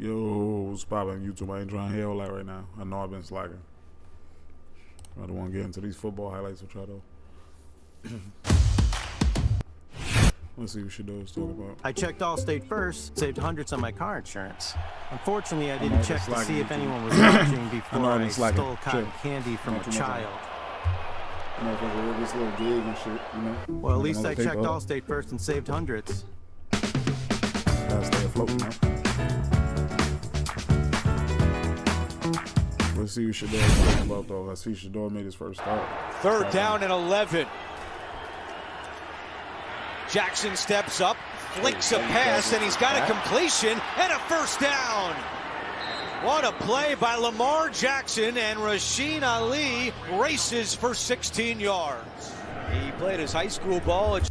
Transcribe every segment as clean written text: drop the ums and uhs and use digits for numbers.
Yo, what's poppin' YouTube? I ain't trying to hell like right now. I know I've been slacking. I don't want to get into these football highlights with y'all though. Let's see what SHEDUR is talking about. I checked Allstate first, saved hundreds on my car insurance. Unfortunately, I didn't check to see if anyone was watching before I stole cotton candy from a child. This little gig and shit, you know? Well, at least I checked Allstate first and saved hundreds. Gotta stay afloat, you know? Let's see what SHEDUR is talking about, though. I see SHEDUR made his first start. Third down and 11. Jackson steps up, flicks a pass, and he's got a completion and a first down. What a play by Lamar Jackson, and Rasheen Ali races for 16 yards. He played his high school ball at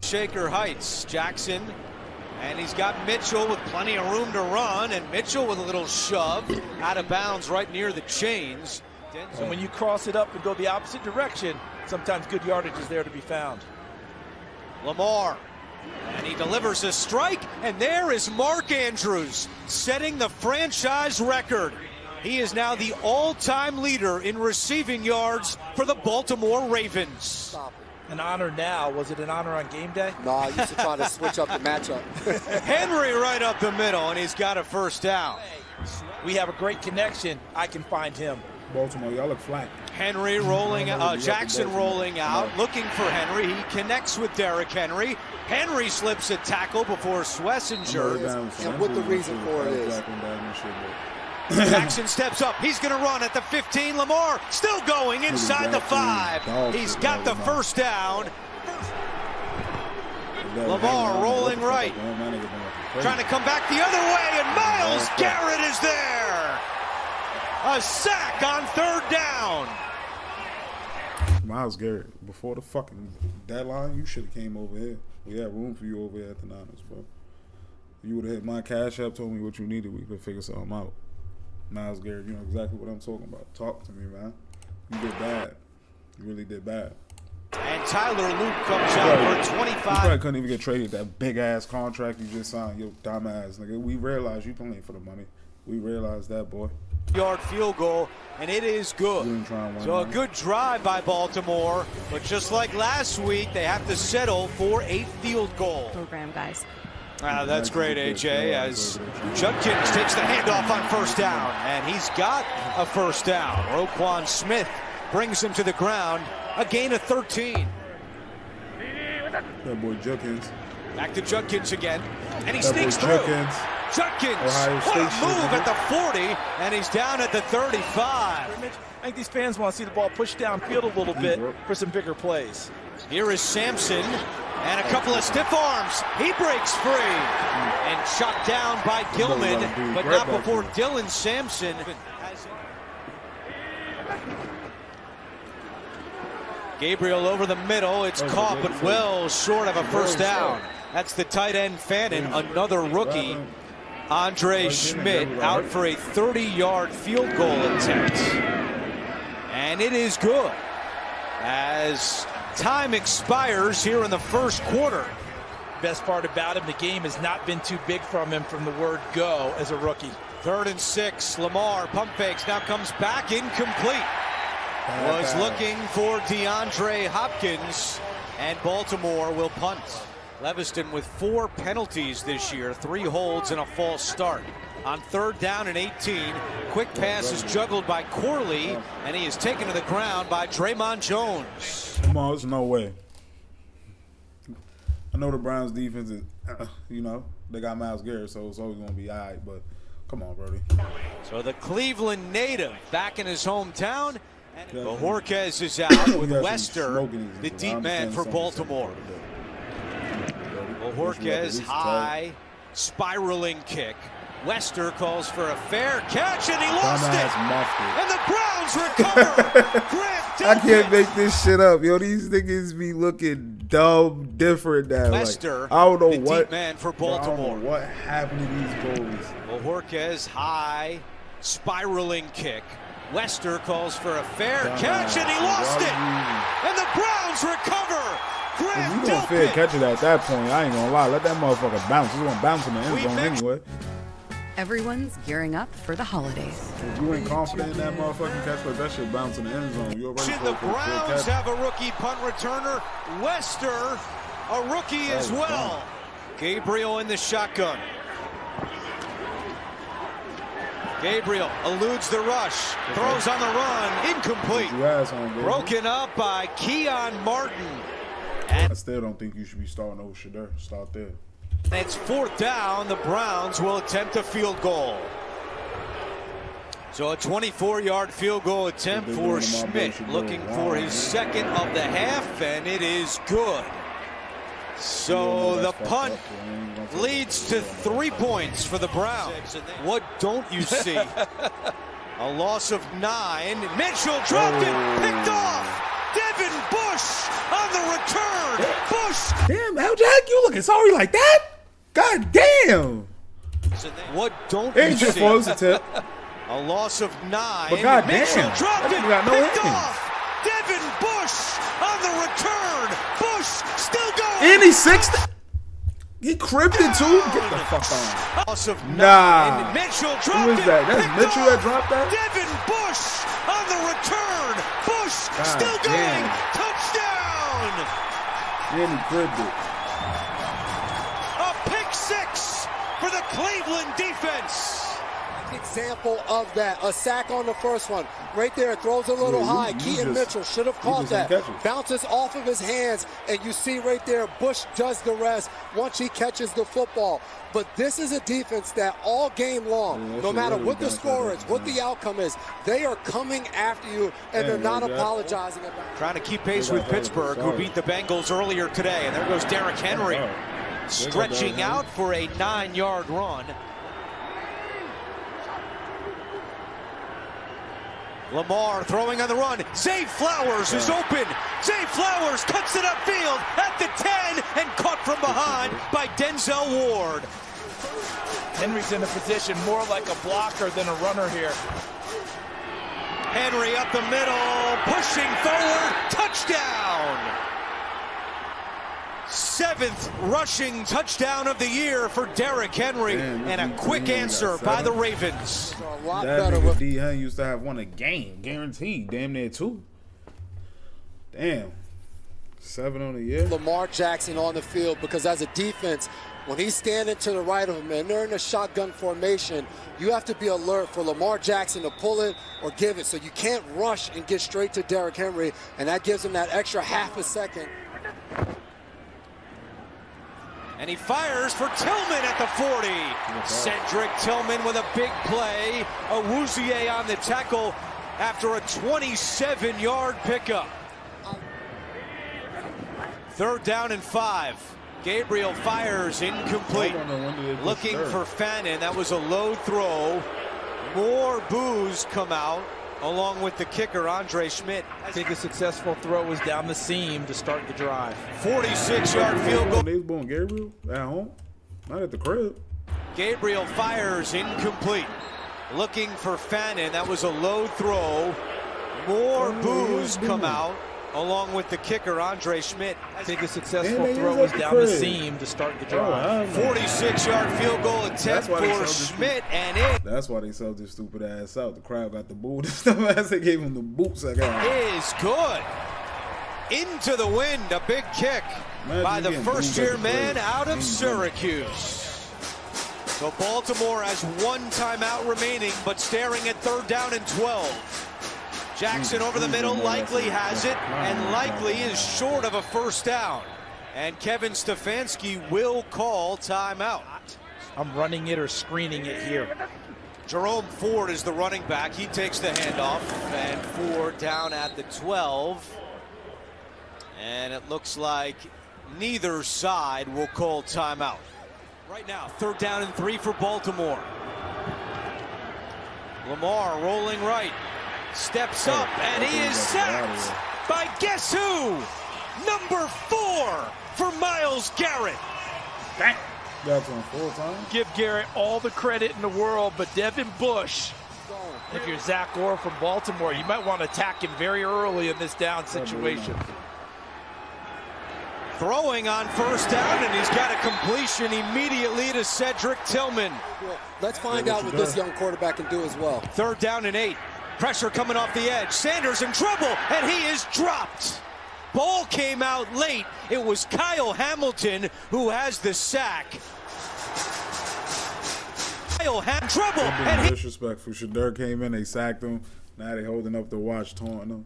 Shaker Heights. Jackson, and he's got Mitchell with plenty of room to run, and Mitchell with a little shove out of bounds right near the chains. So when you cross it up and go the opposite direction, sometimes good yardage is there to be found. Lamar, and he delivers a strike, and there is Mark Andrews setting the franchise record. He is now the all-time leader in receiving yards for the Baltimore Ravens. Stop it. An honor now. Was it an honor on game day? No, I used to try to switch up the matchup. Henry right up the middle, and he's got a first down. We have a great connection. I can find him. Baltimore, y'all look flat. Henry rolling, Jackson rolling out, looking for Henry. He connects with Derrick Henry. Henry slips a tackle before Schlesinger. And what the reason for it is. Jackson steps up. He's going to run at the 15. Lamar still going inside the 5. He's got the first down. Lamar rolling right. Trying to come back the other way, and Myles Garrett is there. A sack on third down. Myles Garrett, before the fucking deadline, you should have came over here. We had room for you over here at the Niners, bro. If you would have hit my cash app, told me what you needed, we could figure something out. Myles Garrett, you know exactly what I'm talking about. Talk to me, man. You did bad. You really did bad. And Tyler Luke comes out for 25. You probably couldn't even get traded that big-ass contract you just signed, yo dumbass nigga. We realize you playing for the money. We realize that, boy. Yard field goal, and it is good. So a good drive by Baltimore, but just like last week, they have to settle for a field goal. Program, guys. That's great, AJ, as Judkins takes the handoff on first down, and he's got a first down. Roquan Smith brings him to the ground, a gain of 13. That boy Judkins. Back to Judkins again, and he sneaks through. Judkins, what a move at the 40, and he's down at the 35. I think these fans want to see the ball pushed downfield a little bit for some bigger plays. Here is Sampson, and a couple of stiff arms. He breaks free, and shot down by Gilman, but not before Dylan Sampson. Gabriel over the middle. It's caught, but well short of a first down. That's the tight end Fannin, another rookie. Andre Schmidt out for a 30-yard field goal attempt. And it is good as time expires here in the first quarter. Best part about him, the game has not been too big from him from the word go as a rookie. 3rd and 6. Lamar pump fakes, now comes back incomplete. Was looking for DeAndre Hopkins, and Baltimore will punt. Leviston with 4 penalties this year, 3 holds and a false start. On 3rd down and 18, quick pass is juggled by Corley, and he is taken to the ground by Draymond Jones. Come on, there's no way. I know the Browns defense is, you know, they got Myles Garrett, so it's always going to be all right, but come on, Brody. So the Cleveland native back in his hometown. Bojorquez is out with Wester, the deep man for Baltimore. Bojorquez high, spiraling kick. Wester calls for a fair catch, and he lost it. And the Browns recover. I can't make this shit up, yo. These niggas be looking dumb, different now. Wester, like, I don't know the what deep man for Baltimore. I don't know what happened to these boys. Bojorquez high, spiraling kick. Wester calls for a fair catch, and he lost it. And the Browns recover. If you don't fair catch it at that point, I ain't gonna lie. Let that motherfucker bounce. He's gonna bounce in the end zone anyway. Everyone's gearing up for the holidays. If you ain't confident in that motherfucking catch, but that shit bounce in the end zone. You already the Browns have a rookie punt returner. Wester, a rookie as well. Gabriel in the shotgun. Gabriel eludes the rush, throws on the run, incomplete. Broken up by Keon Martin. I still don't think you should be starting over SHEDUR. Start there. It's 4th down. The Browns will attempt a field goal. So a 24-yard field goal attempt for Schmidt, looking for his second of the half, and it is good. So the punt leads to 3 points for the Browns. What don't you see? A loss of 9. Mitchell dropped it, picked off. Devin Bush on the return. Bush. Damn, Al Jack, you looking sorry like that? God damn. What don't you ain't your see? fault, it's a tip. A loss of 9. But God damn, Mitchell dropped it, got no picked hands. off. Devin Bush on the return. Bush still going. And he's 60. He cribbed it too. Get the fuck on. Loss of 9. Nah. Mitchell dropped Who is that? That's Mitchell that dropped that? Devin Bush on the return. Bush still going. Touchdown. Then he cribbed it. A pick 6 for the Cleveland defense. Example of that. A sack on the first one. Right there, throws a little high. Keaton Mitchell should have caught that. Bounces off of his hands, and you see right there, Bush does the rest once he catches the football. But this is a defense that all game long, no matter what the score is, what the outcome is, they are coming after you, and they're not apologizing about it. Trying to keep pace with Pittsburgh, who beat the Bengals earlier today. And there goes Derrick Henry, stretching out for a 9-yard run. Lamar throwing on the run. Zay Flowers is open. Zay Flowers cuts it upfield at the 10 and caught from behind by Denzel Ward. Henry's in a position more like a blocker than a runner here. Henry up the middle, pushing forward, touchdown. 7th rushing touchdown of the year for Derrick Henry, and a quick answer by the Ravens. A lot better with D-Hun used to have won a game, guaranteed, damn near 2. Damn, 7 on the year. Lamar Jackson on the field, because as a defense, when he's standing to the right of him and they're in a shotgun formation, you have to be alert for Lamar Jackson to pull it or give it. So you can't rush and get straight to Derrick Henry, and that gives him that extra half a second. And he fires for Tillman at the 40. Cedric Tillman with a big play. Awuzie on the tackle after a 27-yard pickup. 3rd down and 5. Gabriel fires incomplete. Looking for Fannin. That was a low throw. More boos come out, along with the kicker, Andre Schmidt. I think a successful throw was down the seam to start the drive. 46-yard field goal. They was born Gabriel at home, not at the crib. Gabriel fires incomplete. Looking for Fannin. That was a low throw. More boos come out, along with the kicker, Andre Schmidt. I think a successful throw was down the seam to start the drive. 46-yard field goal attempt for Schmidt, and it That's why they sold this stupid ass out. The crowd got the boot and stuff as they gave him the boots. I got is good. Into the wind, a big kick by the first-year man out of Syracuse. So Baltimore has 1 timeout remaining, but staring at 3rd down and 12. Jackson over the middle, likely has it, and likely is short of a 1st down. And Kevin Stefanski will call timeout. I'm running it or screening it here. Jerome Ford is the running back. He takes the handoff, and Ford down at the 12. And it looks like neither side will call timeout. Right now, 3rd down and 3 for Baltimore. Lamar rolling right. Steps up, and he is sacked by guess who? Number 4 for Myles Garrett. That's on full time. Give Garrett all the credit in the world, but Devin Bush If you're Zach Orr from Baltimore, you might want to attack him very early in this down situation. Throwing on first down, and he's got a completion immediately to Cedric Tillman. Let's find out what this young quarterback can do as well. 3rd down and 8. Pressure coming off the edge. Sanders in trouble, and he is dropped. Ball came out late. It was Kyle Hamilton who has the sack. Kyle had trouble, and he disrespectful. SHEDUR came in, they sacked him. Now they holding up the watch, taunting him.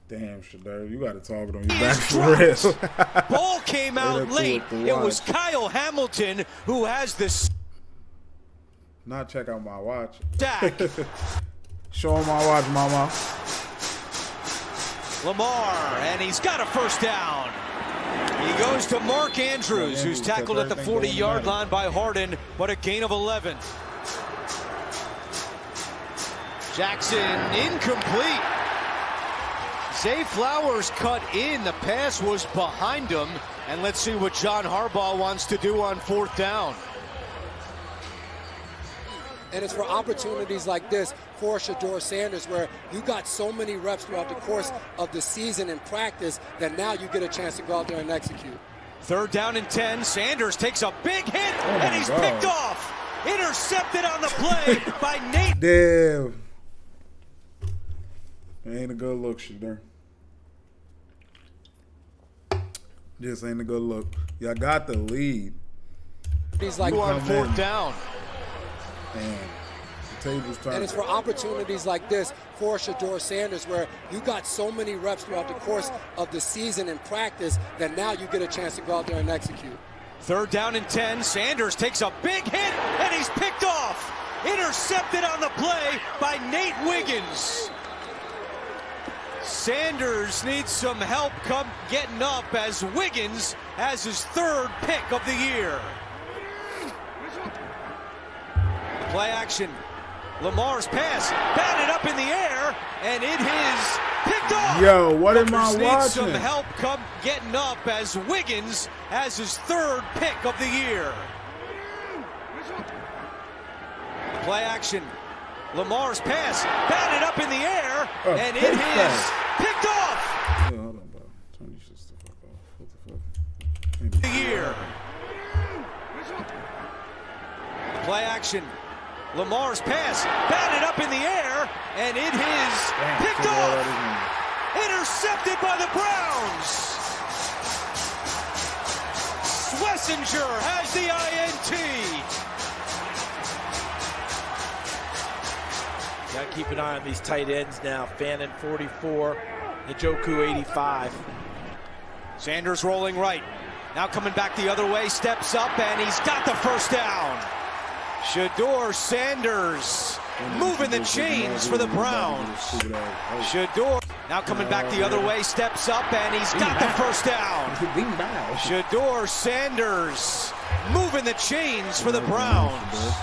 Damn, SHEDUR, you got to target on your back for real. Ball came out late. It was Kyle Hamilton who has this. Not check out my watch. Sack. Show him my watch, mama. Lamar, and he's got a first down. He goes to Mark Andrews, who's tackled at the 40-yard line by Harden, but a gain of 11. Jackson incomplete. Zay Flowers cut in. The pass was behind him. And let's see what John Harbaugh wants to do on 4th down. And it's for opportunities like this for SHEDUR Sanders, where you got so many reps throughout the course of the season and practice that now you get a chance to go out there and execute. 3rd down and 10. Sanders takes a big hit, and he's picked off. Intercepted on the play by Nate. Damn. Ain't a good look, SHEDUR. Just ain't a good look. Y'all got the lead. He's like on 4th down. Damn. The table's turning. And it's for opportunities like this for SHEDUR Sanders, where you got so many reps throughout the course of the season and practice that now you get a chance to go out there and execute. 3rd down and 10. Sanders takes a big hit, and he's picked off. Intercepted on the play by Nate Wiggins. Sanders needs some help getting up as Wiggins has his 3rd pick of the year. Play action. Lamar's pass batted up in the air, and it is picked off. Yo, what am I watching? Needs some help getting up as Wiggins has his 3rd pick of the year. Play action. Lamar's pass batted up in the air, and it is picked off. Yeah, hold on, bro. Turn this shit the fuck off. What the fuck? The year. Play action. Lamar's pass batted up in the air, and it is picked off. Intercepted by the Browns. Schlesinger has the INT. Got to keep an eye on these tight ends now. Fannin 44, Njoku 85. Sanders rolling right. Now coming back the other way, steps up, and he's got the first down. SHEDUR Sanders moving the chains for the Browns. SHEDUR now coming back the other way, steps up, and he's got the first down. SHEDUR Sanders moving the chains for the Browns.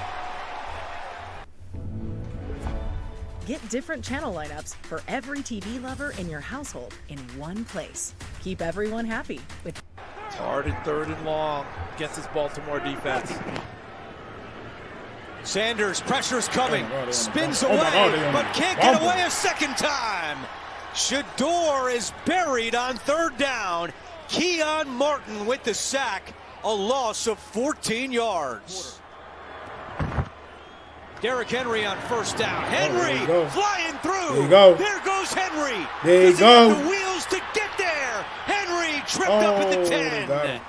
Get different channel lineups for every TV lover in your household in one place. Keep everyone happy with Hard and 3rd and long against this Baltimore defense. Sanders, pressure's coming, spins away, but can't get away a second time. SHEDUR is buried on 3rd down. Keon Martin with the sack, a loss of 14 yards. Derrick Henry on 1st down. Henry flying through. There you go. There goes Henry. There you go. The wheels to get there. Henry tripped up at the 10.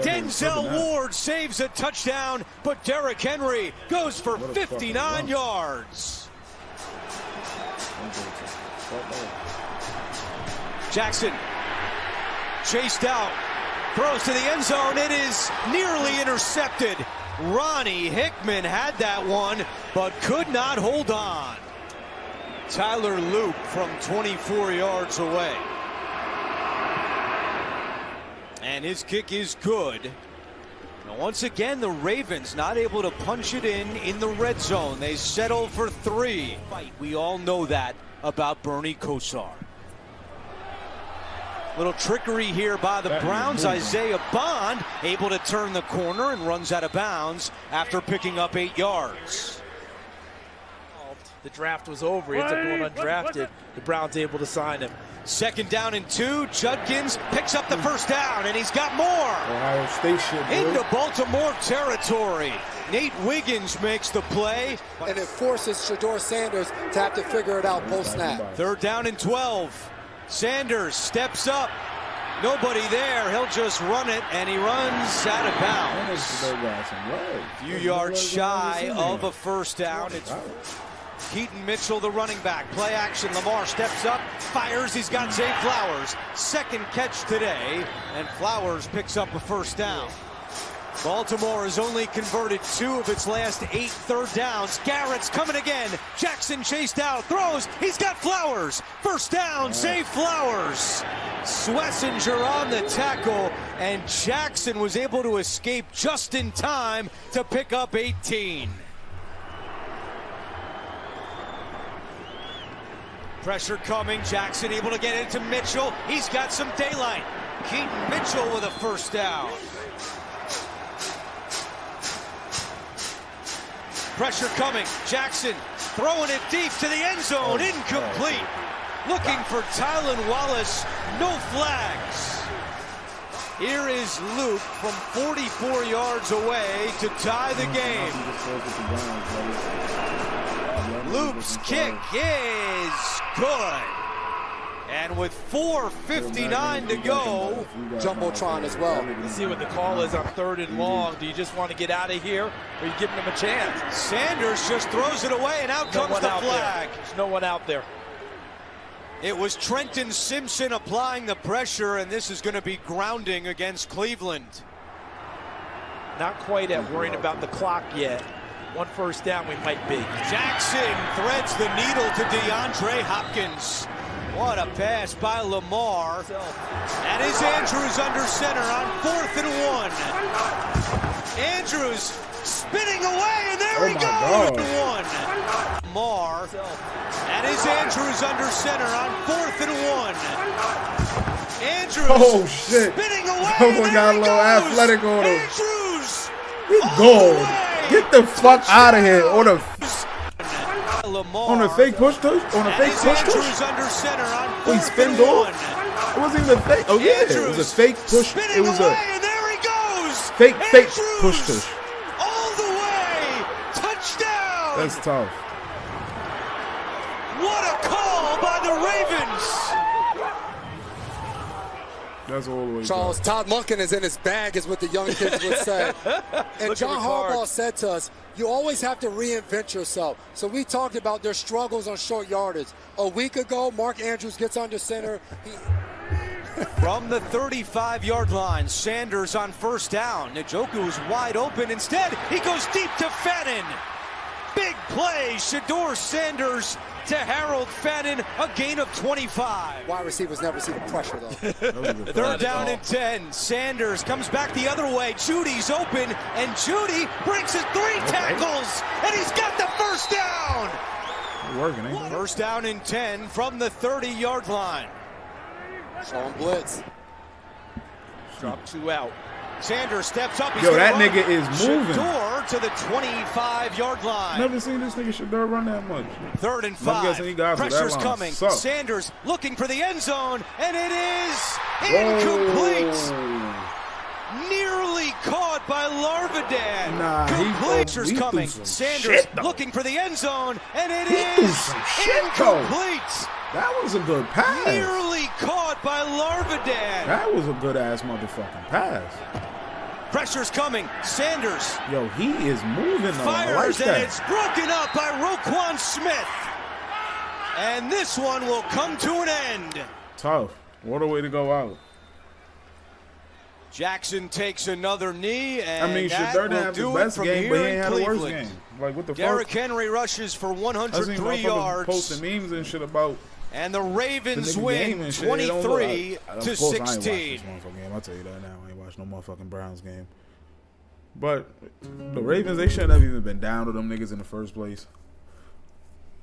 Denzel Ward saves a touchdown, but Derrick Henry goes for 59 yards. Jackson chased out, throws to the end zone. It is nearly intercepted. Ronnie Hickman had that one, but could not hold on. Tyler Loop from 24 yards away. And his kick is good. Now once again, the Ravens not able to punch it in the red zone. They settle for 3. We all know that about Bernie Kosar. Little trickery here by the Browns. Isaiah Bond able to turn the corner and runs out of bounds after picking up 8 yards. the draft was over. He ends up going undrafted. The Browns able to sign him. 2nd down and 2. Judkins picks up the first down, and he's got more. Ohio State shit, boy. Into Baltimore territory. Nate Wiggins makes the play. And it forces SHEDUR Sanders to have to figure it out post-snap. 3rd down and 12. Sanders steps up. Nobody there. He'll just run it, and he runs out of bounds. A few yards shy of a first down. It's Keaton Mitchell, the running back. Play action. Lamar steps up, fires. He's got Zay Flowers. 2nd catch today, and Flowers picks up a first down. Baltimore has only converted 2 of its last 8 third downs. Garrett's coming again. Jackson chased out, throws. He's got Flowers. First down, Zay Flowers. Schlesinger on the tackle, and Jackson was able to escape just in time to pick up 18. Pressure coming. Jackson able to get into Mitchell. He's got some daylight. Keaton Mitchell with a first down. Pressure coming. Jackson throwing it deep to the end zone. Incomplete. Looking for Tylan Wallace. No flags. Here is Luke from 44 yards away to tie the game. Luke's kick is good. And with 4:59 to go, Jumbotron as well. Let's see what the call is on 3rd and long. Do you just want to get out of here, or are you giving him a chance? Sanders just throws it away, and out comes the flag. There's no one out there. It was Trenton Simpson applying the pressure, and this is going to be grounding against Cleveland. Not quite at worrying about the clock yet. 1 first down we might be. Jackson threads the needle to DeAndre Hopkins. What a pass by Lamar. That is Andrews under center on 4th and 1. Andrews spinning away, and there he goes. 1. Lamar. That is Andrews under center on 4th and 1. Andrews spinning away. Someone got a little athletic on him. Andrews. He's gold. Get the fuck out of here. On a fake push touch? On a fake push touch? Under center on he spinned off? It wasn't even a fake. Oh yeah, it was a fake push. It was a and there he goes. Fake push touch. All the way. Touchdown. That's tough. What a call by the Ravens. That's all the way. Charles, Todd Monken is in his bag, is what the young kids would say. And John Harbaugh said to us, you always have to reinvent yourself. So we talked about their struggles on short yardage. A week ago, Mark Andrews gets under center. From the 35-yard line, Sanders on first down. Njoku is wide open. Instead, he goes deep to Fannin. Big play, SHEDUR Sanders to Harold Fannin, a gain of 25. Wide receivers never see the pressure, though. 3rd down and 10. Sanders comes back the other way. Judy's open, and Judy breaks his 3 tackles, and he's got the first down. Working, ain't it? 1st down and 10 from the 30-yard line. Showing blitz. Drop 2 out. Sanders steps up. He's Yo, that nigga is moving. SHEDUR to the 25-yard line. Never seen this nigga SHEDUR run that much. 3rd and 5. Pressure's coming. Suck. Sanders looking for the end zone, and it is incomplete. Nearly caught by Larvadan. Pressure's coming. Sanders looking for the end zone, and it is incomplete. That was a good pass. Nearly caught by Larvadan. That was a good ass motherfucking pass. Pressure's coming. Sanders. Yo, he is moving though. Fires, I like and it's broken up by Roquan Smith. And this one will come to an end. Tough. What a way to go out. Jackson takes another knee, and I mean, SHEDUR didn't have the best game, but he ain't had a worse game. Like, what the fuck? Derrick Henry rushes for 103 yards. Posting memes and shit about. And the Ravens win 23 to 16. I ain't watched this motherfucking game. I'll tell you that now. I ain't watched no motherfucking Browns game. But the Ravens, they shouldn't have even been down to them niggas in the first place.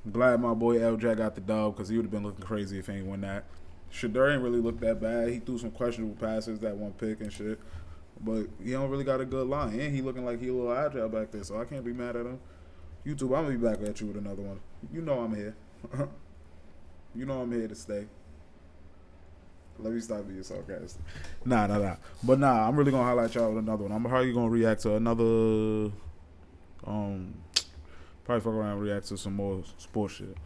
I'm glad my boy LJ got the dub because he would have been looking crazy if he ain't won that. SHEDUR ain't really looked that bad. He threw some questionable passes, that one pick and shit. But he don't really got a good line. And he looking like he a little agile back there, so I can't be mad at him. YouTube, I'm gonna be back at you with another one. You know I'm here. You know I'm here to stay. Let me stop being sarcastic. Nah. But nah, I'm really gonna highlight y'all with another one. I'm probably gonna react to another. Probably fuck around and react to some more sports shit,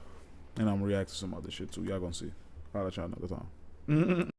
and I'm gonna react to some other shit too. Y'all gonna see. I'll let y'all another time.